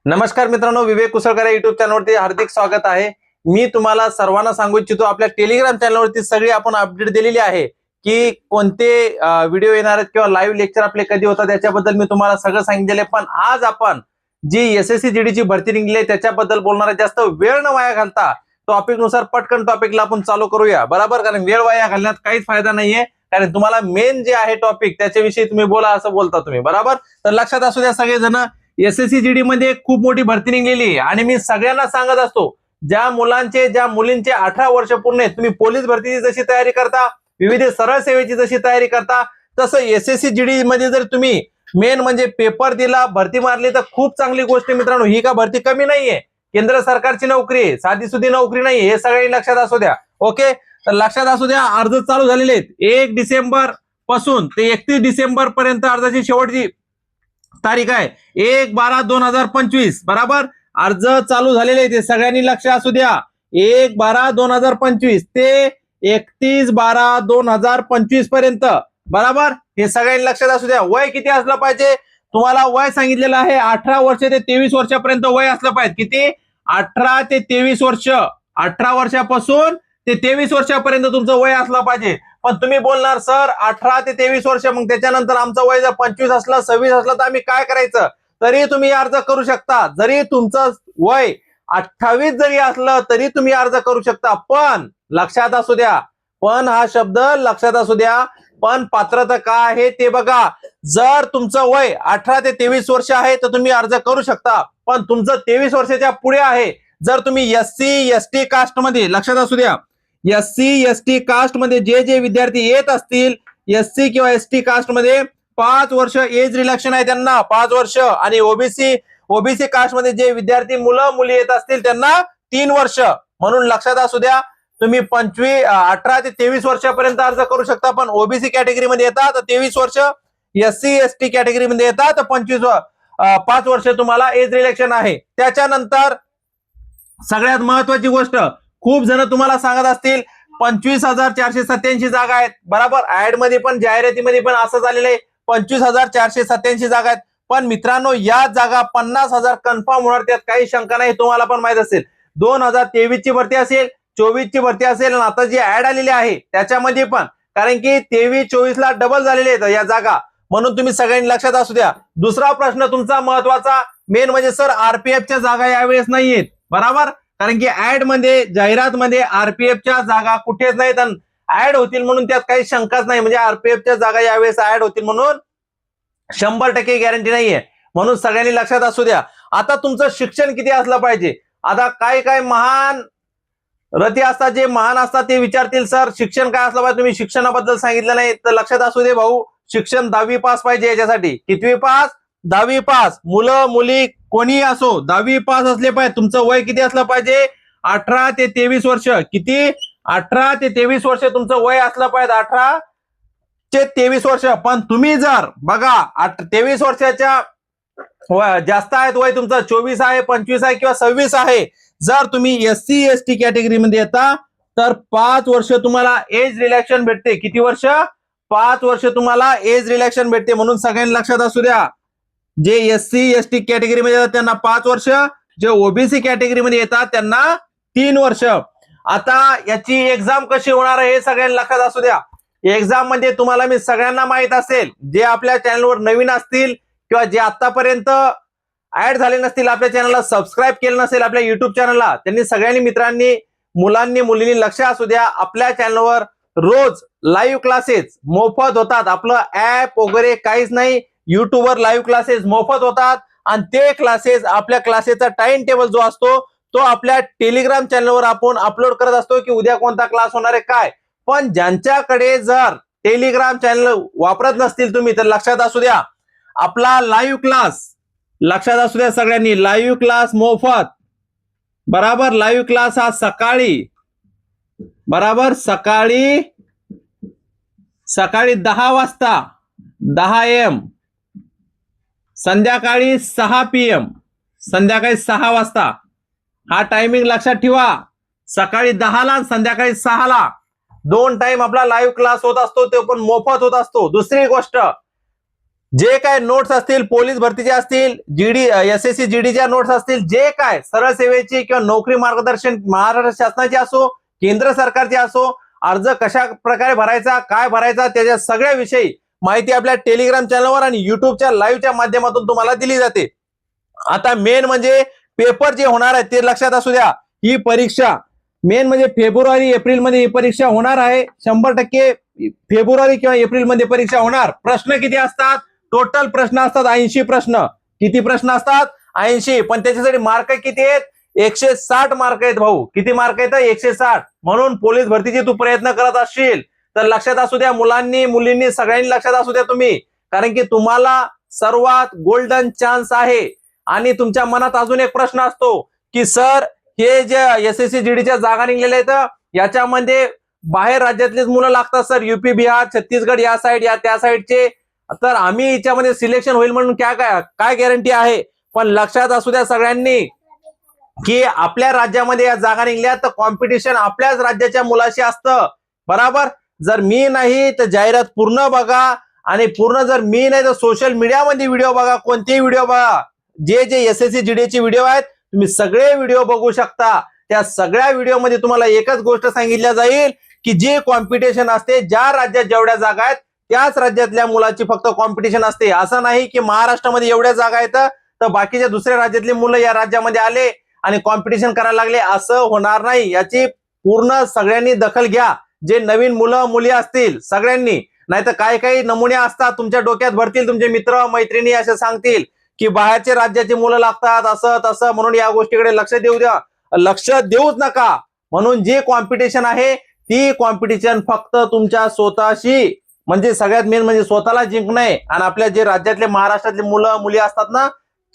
नमस्कार मित्रांनो, विवेक कुसळकर या युट्यूब चॅनलवरती हार्दिक स्वागत आहे। मी तुम्हाला सर्वांना सांगू इच्छितो, आपल्या टेलिग्राम चॅनलवरती सगळी आपण अपडेट दिलेली आहे की कोणते व्हिडिओ येणार आहेत किंवा लाईव्ह लेक्चर आपले कधी होतात त्याच्याबद्दल मी तुम्हाला सगळं सांगितलेलं आहे। पण आज आपण जी एसएससी जीडीची भरती निघली आहे त्याच्याबद्दल बोलणार आहे। जास्त वेळ न वाया घालता टॉपिक नुसार पटकन टॉपिकला आपण चालू करूया, बरोबर? कारण वेळ वाया घालण्यात काहीच फायदा नाहीये, कारण तुम्हाला मेन जे आहे टॉपिक त्याच्याविषयी तुम्ही बोला असं बोलता तुम्ही, बरोबर? तर लक्षात असू द्या सगळेजण, एसएससी जीडी मध्ये खूप मोठी भरती निघलेली आहे आणि मी सगळ्यांना सांगत असतो, ज्या मुलींचे 18 वर्ष पूर्ण आहेत, तुम्ही पोलीस भरतीची जशी तयारी करता, विविध सरळ सेवेची जशी तयारी करता, तसं एसएससी जीडी मध्ये जर तुम्ही मेन म्हणजे पेपर दिला, भरती मारली तर खूप चांगली गोष्ट आहे मित्रांनो। ही का भरती कमी नाहीये, केंद्र सरकारची नोकरी आहे, साधी सुधी नोकरी नाहीये, हे सगळे लक्षात असू द्या। ओके, तर लक्षात असू द्या, अर्ज चालू झालेले आहेत 1 डिसेंबर पासून ते 31 डिसेंबर पर्यंत अर्जाची शेवटची तारीख आहे 1/12/2025, बरोबर? अर्ज चालू झालेले आहेत, सगळ्यांनी लक्ष असू द्या। 1/12/2025 ते 31/12/2025 पर्यंत, बरोबर? हे सगळ्यांनी लक्षात असू द्या। वय किती असलं पाहिजे? तुम्हाला वय सांगितलेलं आहे 18 वर्ष ते 23 वर्षापर्यंत वय असलं पाहिजे। किती? 18 ते 23 वर्ष, 18 वर्षापासून ते 23 वर्षापर्यंत तुमचं वय असलं पाहिजे। पण तुम्ही बोलणार, सर 18 ते 23 वर्ष, मग त्याच्यानंतर आमचं वय जर 25 असलं, 26 असलं तर आम्ही काय करायचं? तरी तुम्ही अर्ज करू शकता। जरी तुमचं वय 28 जरी असलं तरी तुम्ही अर्ज करू शकता। पण लक्षात असू द्या, पण हा शब्द लक्षात असू द्या, पण पात्रता काय आहे ते बघा। जर तुमचं वय 18 ते 23 वर्ष आहे तर तुम्ही अर्ज करू शकता, पण तुमचं 23 वर्षाच्या पुढे आहे, जर तुम्ही एससी एसटी कास्ट मध्ये, लक्षात असू द्या, एससी एसटी कास्ट मध्ये जे विद्यार्थी येत असतील, एससी किंवा एसटी कास्ट मध्ये 5 वर्ष एज रिलॅक्शन आहे त्यांना, 5 वर्ष, आणि ओबीसी कास्ट मध्ये जे विद्यार्थी मुलं मुली येत असतील त्यांना 3 वर्ष। म्हणून लक्षात असू द्या, तुम्ही 18 ते 23 वर्षापर्यंत अर्ज करू शकता, पण ओबीसी कॅटेगरी मध्ये येतात तर 23 वर्ष, एससी एसटी कॅटेगरी मध्ये येतात तर 5 वर्ष तुम्हाला एज रिलॅक्शन आहे। त्याच्यानंतर सगळ्यात महत्वाची गोष्ट, खूप जण तुम्हाला सांगत असतील 25,487 जागा आहेत, बरोबर? ऍड मध्ये पण, जाहिरातीमध्ये पण असं झालेलं आहे 25,487 जागा आहेत। पण मित्रांनो, या जागा 50,000 कन्फर्म होणार, त्यात काही शंका नाही, तुम्हाला पण माहित असेल। 2023 ची भरती असेल, 24 ची भरती असेल, आणि आता जी ऍड आलेली आहे त्याच्यामध्ये पण, कारण की 23-24 ला डबल झालेले आहेत या जागा, म्हणून तुम्ही सगळ्यांनी लक्षात असू द्या। दुसरा प्रश्न तुमचा महत्वाचा मेन म्हणजे, सर आरपीएफच्या जागा यावेळेस नाहीयेत, बरोबर? कारण की ऍड मध्ये, जाहिरात मध्ये आरपीएफच्या जागा कुठेच नाहीत, ऍड होतील म्हणून त्यात काही शंकाच नाही। म्हणजे आरपीएफच्या जागा यावेळेस ऍड होतील म्हणून 100% गॅरंटी नाहीये, म्हणून सगळ्यांनी लक्षात असू द्या। आता तुमचं शिक्षण किती असलं पाहिजे? आता काय महान रथी असतात, जे महान असतात ते विचारतील, सर शिक्षण काय असलं पाहिजे? तुम्ही शिक्षणाबद्दल सांगितलं नाही, तर लक्षात असू दे भाऊ, शिक्षण 10वी पास पाहिजे याच्यासाठी। कितवी पास? 10वी पास। मुलं मुली कोणी असो 10वी पास असले पाहिजे। तुमचं वय किती असलं पाहिजे? 18 ते 23 वर्ष। किती? 18 ते 23 वर्ष तुमचं वय असलं पाहिजे, 18 ते 23 वर्ष। पण तुम्ही जर बघा 23 वर्षाच्या जास्त आहेत वय तुमचं, 24 आहे, 25 आहे किंवा 26 आहे, जर तुम्ही एससी एसटी कॅटेगरी मध्ये येता तर 5 वर्ष तुम्हाला एज रिलॅक्शन भेटते। किती वर्ष? 5 वर्ष तुम्हाला एज रिलॅक्शन भेटते। म्हणून सगळ्यांनी लक्षात असू द्या, जे एससी एसटी कॅटेगरी मध्ये येतात त्यांना 5 वर्ष, जे ओबीसी कॅटेगरी मध्ये येतात त्यांना 3 वर्ष। आता याची एक्झाम कशी होणार आहे हे सगळ्यांनी लक्षात असू द्या। एक्झाम मध्ये तुम्हाला मी सगळ्यांना माहित असेल, जे आपल्या चॅनलवर नवीन असतील किंवा जे आतापर्यंत ऍड झाले नसतील, आपल्या चॅनलला सबस्क्राईब केलं नसेल आपल्या युट्यूब चॅनलला, त्यांनी सगळ्यांनी मित्रांनी, मुलांनी मुलींनी लक्ष असू द्या, आपल्या चॅनलवर रोज लाईव्ह क्लासेस मोफत होतात। आपलं ऍप वगैरे काहीच नाही, युट्यूबवर लाईव्ह क्लासेस मोफत होतात, आणि ते क्लासेस, आपल्या क्लासेसचा टाइम टेबल जो असतो तो आपल्या टेलिग्राम चॅनलवर आपण अपलोड करत असतो की उद्या कोणता क्लास होणार आहे काय। पण ज्यांच्याकडे जर टेलिग्राम चॅनल वापरत नसतील तुम्ही, तर लक्षात असू द्या, आपला लाईव्ह क्लास, लक्षात असू द्या सगळ्यांनी, लाईव्ह क्लास मोफत, बराबर? लाईव्ह क्लास हा सकाळी, बराबर, सकाळी 10 वाजता 10 AM, संध्याकाळी 6 PM, संध्याकाळी 6 वाजता, हा टायमिंग लक्षात ठेवा। सकाळी 10 ला, संध्याकाळी 6 ला 2 टाइम आपला लाईव्ह क्लास होत असतो, तो पण मोफत होत असतो। दुसरी गोष्ट, जे काय नोट्स असतील, पोलीस भरतीचे असतील, जीडी एसएससी जीडीच्या नोट्स असतील, जे काय सरळ सेवेची किंवा नोकरी मार्गदर्शन महाराष्ट्र शासनाची असो, केंद्र सरकारची असो, अर्ज कशा प्रकारे भरायचा, काय भरायचा, त्याच्या सगळ्या विषयी माहिती आपल्या टेलिग्राम चॅनलवर आणि युट्यूबच्या लाईव्हच्या माध्यमातून तुम्हाला दिली जाते. आता मेन म्हणजे पेपर जे होणार आहे ते लक्षात असू द्या. ही परीक्षा मेन म्हणजे फेब्रुवारी एप्रिल मध्ये ही परीक्षा होणार आहे. 100% फेब्रुवारी किंवा एप्रिल मध्ये परीक्षा होणार. प्रश्न किती असतात? टोटल प्रश्न असतात 80 प्रश्न. किती प्रश्न असतात? 80. पण त्याच्यासाठी मार्क किती आहेत? 160 मार्क आहेत भाऊ. किती मार्क आहेत? 160. म्हणून पोलीस भरतीचे तू प्रयत्न करत असशील तर लक्षात असू द्या, मुलांनी मुलींनी सगळ्यांनी लक्षात असू द्या तुम्ही, कारण की तुम्हाला सर्वात गोल्डन चान्स आहे. आणि तुमच्या मनात अजून एक प्रश्न असतो की सर हे जे एसएससी जीडीच्या जागा निघलेल्या आहेत याच्यामध्ये बाहेर राज्यातलीच मुलं लागतात सर, युपी बिहार छत्तीसगड या साईड या त्या साईडचे, तर आम्ही याच्यामध्ये सिलेक्शन होईल म्हणून काय गॅरंटी आहे? पण लक्षात असू द्या सगळ्यांनी की आपल्या राज्यामध्ये या जागा निघल्या तर कॉम्पिटिशन आपल्याच राज्याच्या मुलाशी असतं. बरोबर? जर मी नाही तर जाहिरात पूर्ण बघा, आणि पूर्ण जर मी नाही तर सोशल मीडियामध्ये व्हिडिओ बघा, कोणतेही व्हिडिओ बघा, जे जे एसएससी जीडीचे व्हिडिओ आहेत तुम्ही सगळे व्हिडिओ बघू शकता. त्या सगळ्या व्हिडिओमध्ये तुम्हाला एकच गोष्ट सांगितल्या जाईल की जे कॉम्पिटिशन असते, ज्या राज्यात जेवढ्या जागा आहेत त्याच राज्यातल्या मुलाची फक्त कॉम्पिटिशन असते. असं नाही की महाराष्ट्रामध्ये एवढ्या जागा आहेत तर बाकीच्या दुसऱ्या राज्यातली मुलं या राज्यामध्ये आले आणि कॉम्पिटिशन करायला लागले, असं होणार नाही. याची पूर्ण सगळ्यांनी दखल घ्या. जे नवीन मुलं मुली असतील सगळ्यांनी, नाहीतर काही काही नमुने असतात तुमच्या डोक्यात भरतील, तुमचे मित्र मैत्रिणी असे सांगतील की बाहेरचे राज्याची मुलं लागतात असं तसं, म्हणून या गोष्टीकडे लक्ष देऊच नका. म्हणून जी कॉम्पिटिशन आहे ती कॉम्पिटिशन फक्त तुमच्या स्वतःशी, म्हणजे सगळ्यात मेन म्हणजे स्वतःला जिंकणे आणि आपल्या जे राज्यातले महाराष्ट्रातले मुलं मुली असतात ना,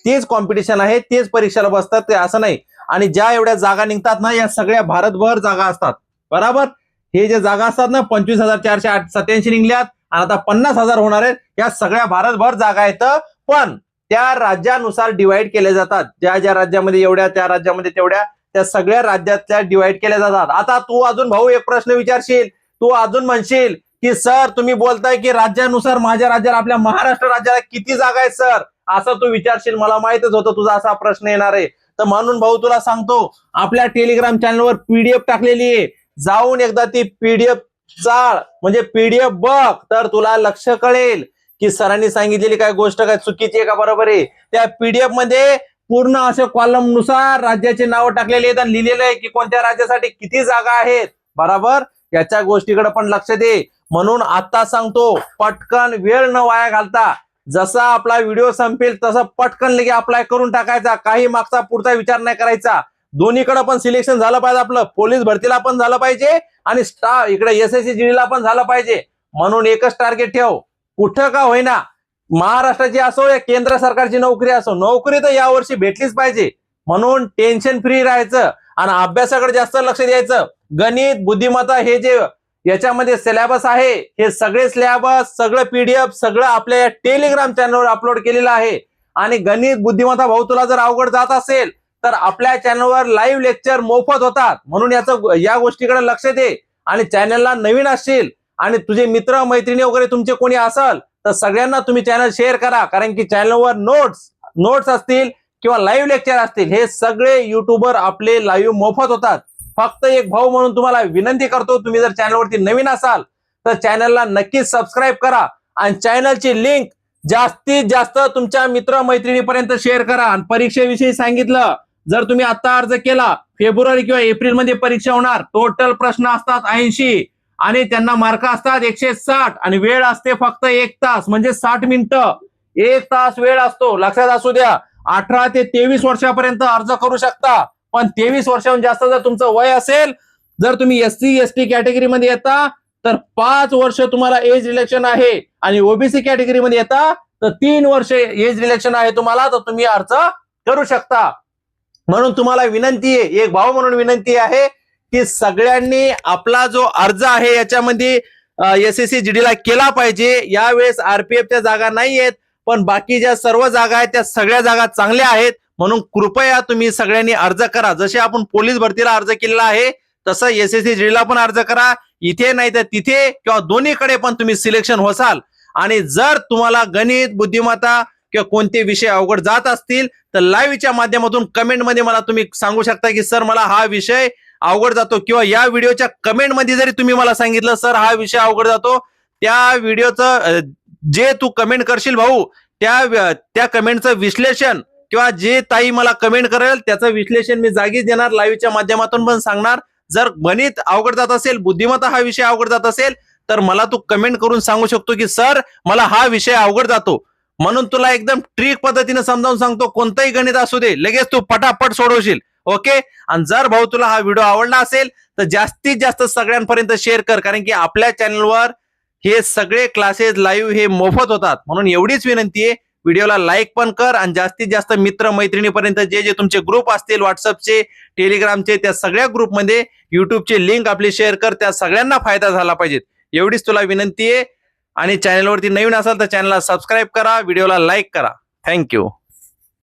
तेच कॉम्पिटिशन आहे, तेच परीक्षेला बसतात, ते असं नाही. आणि ज्या एवढ्या जागा निघतात ना या सगळ्या भारतभर जागा असतात. बरोबर? हे जे जागा असतात ना 25,487 निघल्यात आणि आता 50,000 होणार आहेत. या सगळ्या भारतभर जागा आहेत, पण त्या राज्यानुसार डिवाइड केल्या जातात. ज्या ज्या राज्यामध्ये एवढ्या, त्या राज्यामध्ये तेवढ्या, त्या सगळ्या राज्यातल्या डिवाइड केल्या जातात. आता तू अजून भाऊ एक प्रश्न विचारशील, तू अजून म्हणशील की सर तुम्ही बोलताय की राज्यानुसार माझ्या राज्याला, आपल्या महाराष्ट्र राज्याला किती जागा आहेत सर, असं तू विचारशील. मला माहितच होतं तुझा असा प्रश्न येणार आहे. तर म्हणून भाऊ तुला सांगतो, आपल्या टेलिग्राम चॅनलवर पीडीएफ टाकलेली आहे, जाऊन एकदा ती पीडीएफ चाळ, म्हणजे पीडीएफ बघ, तर तुला लक्ष कळेल की सरांनी सांगितलेली काय गोष्ट काय चुकीची आहे का बरोबर आहे. त्या पीडीएफ मध्ये पूर्ण असे कॉलम नुसार राज्याचे नाव टाकलेले आहेत आणि लिहिलेलं आहे की कोणत्या राज्यासाठी किती जागा आहेत. बरोबर? याच्या गोष्टीकडे पण लक्ष दे. म्हणून आता सांगतो, पटकन वेळ न वाया घालता, जसा आपला व्हिडिओ संपेल तसं पटकन लगे अप्लाय करून टाकायचा. काही मागचा पुढचा विचार नाही करायचा. दोन्हीकडे पण सिलेक्शन झालं पाहिजे आपलं, पोलीस भरतीला पण झालं पाहिजे आणि स्टाफ इकडे एसएससी जीडीला पण झालं पाहिजे. म्हणून एकच टार्गेट ठेव, कुठं का होईना, महाराष्ट्राची असो या केंद्र सरकारची नोकरी असो, नोकरी तर यावर्षी भेटलीच पाहिजे. म्हणून टेन्शन फ्री राहायचं आणि अभ्यासाकडे जास्त लक्ष द्यायचं. गणित, बुद्धिमत्ता हे जे याच्यामध्ये सिलेबस आहे, हे सगळे सिलेबस, सगळं पीडीएफ सगळं आपल्या टेलिग्राम चॅनलवर अपलोड केलेलं आहे. आणि गणित बुद्धिमत्ता भाऊ तुला जर अवघड जात असेल तर आपल्या चॅनलवर लाईव्ह लेक्चर मोफत होतात. म्हणून या गोष्टीकडे लक्ष दे. आणि चॅनलला नवीन असशील आणि तुझे मित्र मैत्रिणी वगैरे तुमचे कोणी असेल तर सगळ्यांना तुम्ही चॅनल शेअर करा, कारण की चॅनलवर नोट्स असतील किंवा लाईव्ह लेक्चर असतील, हे सगळे युट्यूबर आपले लाईव्ह मोफत होतात. फक्त एक भाऊ म्हणून तुम्हाला विनंती करतो, तुम्ही जर चॅनलवरती नवीन असाल तर चॅनलला नक्कीच सबस्क्राईब करा आणि चॅनलची लिंक जास्तीत जास्त तुमच्या मित्र मैत्रिणीपर्यंत शेअर करा. आणि परीक्षेविषयी सांगितलं, जर तुम्ही आता अर्ज केला, फेब्रुवारी किंवा एप्रिल मध्ये परीक्षा होणार. टोटल प्रश्न असतात 80 आणि त्यांना मार्क असतात 160 आणि वेळ असते फक्त 1 तास, म्हणजे 60 मिनिटं. 1 तास वेळ असतो, लक्षात असू द्या. 18 ते 23 वर्षापर्यंत अर्ज करू शकता, पण 23 वर्षाहून जास्त जर तुमचं वय असेल, जर तुम्ही एससी एसटी कॅटेगरीमध्ये येता तर 5 वर्ष तुम्हाला एज रिलेक्शन आहे, आणि ओबीसी कॅटेगरीमध्ये येता तर 3 वर्ष एज रिलेक्शन आहे तुम्हाला, तर तुम्ही अर्ज करू शकता. म्हणून तुम्हाला विनंती आहे, एक भाऊ म्हणून विनंती आहे की सगळ्यांनी आपला जो अर्ज आहे याच्यामध्ये एसएससी जीडीला केला पाहिजे. यावेळेस आरपीएफच्या जागा नाही आहेत, पण बाकी ज्या सर्व जागा आहेत त्या सगळ्या जागा चांगल्या आहेत. म्हणून कृपया तुम्ही सगळ्यांनी अर्ज करा. जसे आपण पोलीस भरतीला अर्ज केलेला आहे तसं एसएससी जीडीला पण अर्ज करा. इथे नाही तर तिथे किंवा दोन्हीकडे पण तुम्ही सिलेक्शन होसाल. आणि जर तुम्हाला गणित, बुद्धिमत्ता किंवा कोणते विषय अवघड जात असतील तर लाईव्हच्या माध्यमातून कमेंटमध्ये मला तुम्ही सांगू शकता की सर मला हा विषय अवघड जातो, किंवा या व्हिडिओच्या कमेंटमध्ये जरी तुम्ही मला सांगितलं सर हा विषय अवघड जातो, त्या व्हिडिओचं जे तू कमेंट करशील भाऊ त्या कमेंटचं विश्लेषण किंवा जे ताई मला कमेंट करेल त्याचं विश्लेषण मी जागीच देणार, लाईव्हच्या माध्यमातून पण सांगणार. जर गणित अवघड जात असेल, बुद्धिमत्ता हा विषय अवघड जात असेल तर मला तू कमेंट करून सांगू शकतो की सर मला हा विषय अवघड जातो, म्हणून तुला एकदम ट्रिक पद्धतीने समजावून सांगतो. कोणतंही गणित असू दे लगेच तू पटापट सोडवशील. ओके. आणि जर भाऊ तुला हा व्हिडिओ आवडला असेल तर जास्तीत जास्त सगळ्यांपर्यंत शेअर कर, कारण की आपल्या चॅनलवर हे सगळे क्लासेस लाईव्ह हे मोफत होतात. म्हणून एवढीच विनंती आहे, व्हिडिओला लाईक पण कर आणि जास्तीत जास्त मित्र मैत्रिणीपर्यंत जे जे तुमचे ग्रुप असतील व्हॉट्सअपचे, टेलिग्रामचे, त्या सगळ्या ग्रुपमध्ये युट्यूबचे लिंक आपली शेअर कर, त्या सगळ्यांना फायदा झाला पाहिजे. एवढीच तुला विनंती आहे. आणि चॅनलवरती नवीन असाल तर चॅनलला सबस्क्राईब करा, व्हिडिओला लाईक करा. थँक्यू.